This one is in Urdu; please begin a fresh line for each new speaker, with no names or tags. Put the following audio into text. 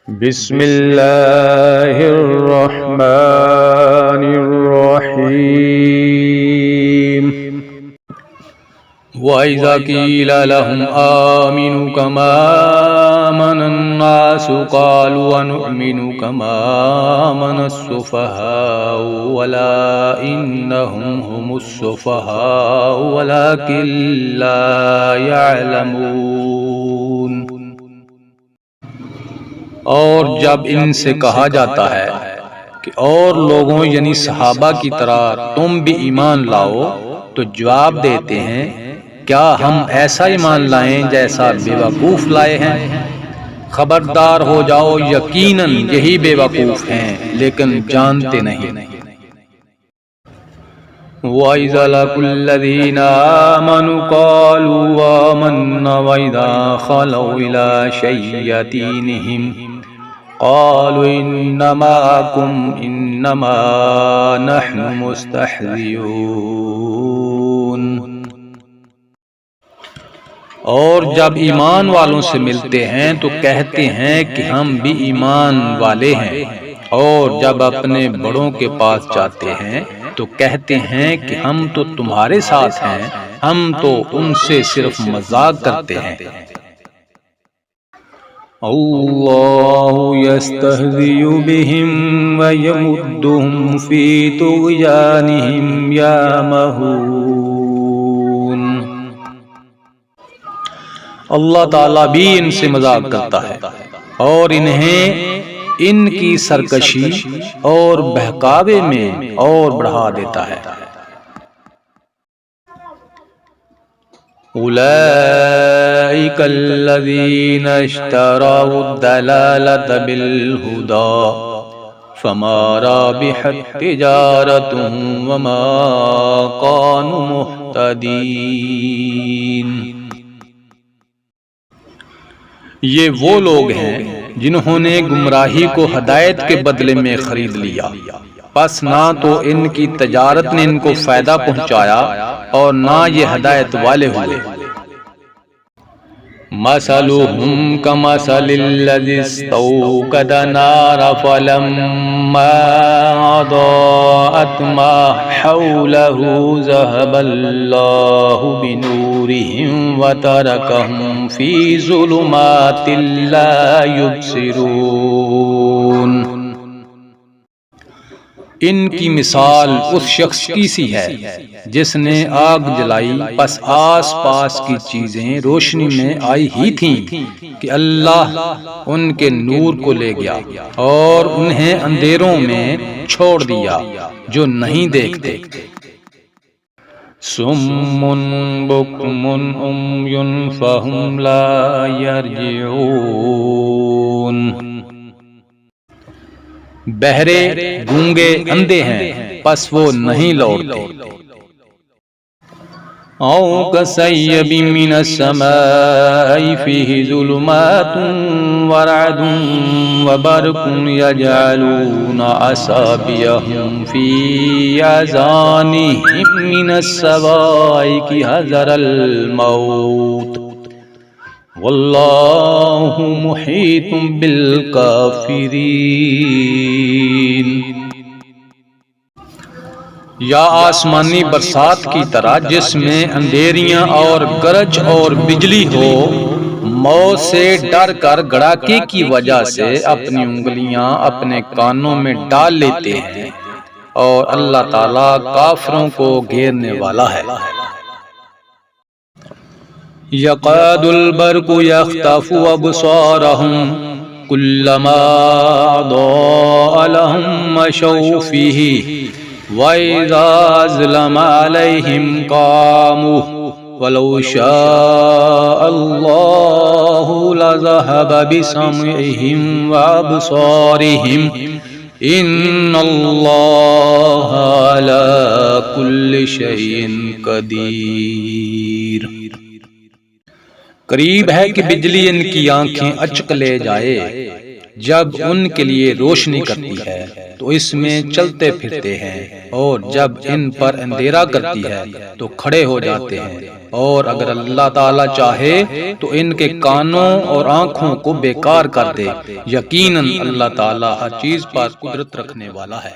بسم اللہ الرحمن الرحیم وَإِذَا قِيلَ لَهُمْ آمِنُوا كَمَا آمَنَ النَّاسُ قَالُوا وَنُؤْمِنُ كَمَا آمَنَ السُّفَهَاءُ وَلَا إِنَّهُمْ هُمُ السُّفَهَاءُ وَلَكِنْ لَا يَعْلَمُونَ۔ اور جب ان سے کہا جاتا ہے کہ اور لوگوں یعنی صحابہ کی طرح تم بھی ایمان لاؤ تو جواب دیتے ہیں کیا ہم ایسا ایمان لائیں جیسا بے وقوف لائے ہیں؟ خبردار ہو جاؤ یقیناً یہی بے وقوف ہیں لیکن جانتے نہیں۔ وَإِذَا لَقُوا الَّذِينَ آمَنُوا قَالُوا آمَنَّا وَإِذَا خَلَوْا إِلَى شَيَاطِينِهِمْ قَالُوا إِنَّا مَعَكُمْ إِنَّمَا نَحْنُ مُسْتَهْزِئُونَ۔ اور جب ایمان والوں سے ملتے ہیں تو کہتے ہیں کہ ہم بھی ایمان والے ہیں، اور جب اپنے بڑوں کے پاس جاتے ہیں تو کہتے ہیں کہ ہم تو تمہارے ساتھ ہیں، ہم تو ان سے صرف مذاق کرتے ہیں۔ اللہ یستہزئ بہم ویمدہم فی طغیانہم یعمہون۔ اللہ تعالیٰ بھی ان سے مذاق کرتا ہے اور انہیں ان کی سرکشی اور بہکاوے میں اور بڑھا دیتا ہے۔ اولئک الذین اشتروا الضلالۃ بالہدی فما رابحت تجارتہم وما کانوا مہتدین۔ یہ وہ لوگ ہیں جنہوں نے گمراہی کو ہدایت کے بدلے میں خرید لیا، پس نہ تو ان کی تجارت نے ان کو فائدہ پہنچایا اور نہ یہ ہدایت والے ہوئے۔ مثلهم كمثل الذي استوقد نارا فلما أضاءت ما حوله ذهب الله بنورهم وتركهم في ظلمات لا يبصرون۔ ان کی مثال اس شخص کی سی ہے جس نے آگ جلائی، پس آس پاس کی چیزیں روشنی میں آئی ہی تھیں کہ اللہ ان کے نور کو لے گیا اور انہیں اندھیروں میں چھوڑ دیا جو نہیں دیکھتے۔ صم بکم عمی فہم لا یرجعون۔ بہرے گونگے اندھے ہیں پس وہ نہیں لوٹتے۔ او کصیب من السماء فیہ ظلمات ورعد وبرق یجعلون اصابعهم فی آذانہم من الصواعق حذر الموت واللہ محیط بالکافرین۔ یا آسمانی برسات کی طرح جس میں اندھیریاں اور گرج اور بجلی ہو، موت سے ڈر کر گڑاکے کی وجہ سے اپنی انگلیاں اپنے کانوں میں ڈال لیتے ہیں، اور اللہ تعالیٰ کافروں کو گھیرنے والا ہے۔ یکاد البرق یخطف ابصارهم کلما اضاء لهم مشوا فیہ وَإِذَا أَظْلَمَ عَلَيْهِمْ قَامُوا وَلَوْ شَاءَ اللَّهُ لَذَهَبَ بِسَمْعِهِمْ وَأَبْصَارِهِمْ إِنَّ اللَّهَ عَلَى كُلِّ شَيْءٍ قَدِيرٌ۔ قریب ہے کہ بجلی ان کی آنکھیں اچک لے جائے جب ان کے لیے روشنی کرتی ہے تو اس میں چلتے پھرتے ہیں، اور جب ان پر اندھیرا کرتی ہے تو کھڑے ہو جاتے ہیں، اور اگر اللہ تعالی چاہے تو ان کے کانوں اور آنکھوں کو بیکار کر دے۔ یقیناً اللہ تعالی ہر چیز پر قدرت رکھنے والا ہے۔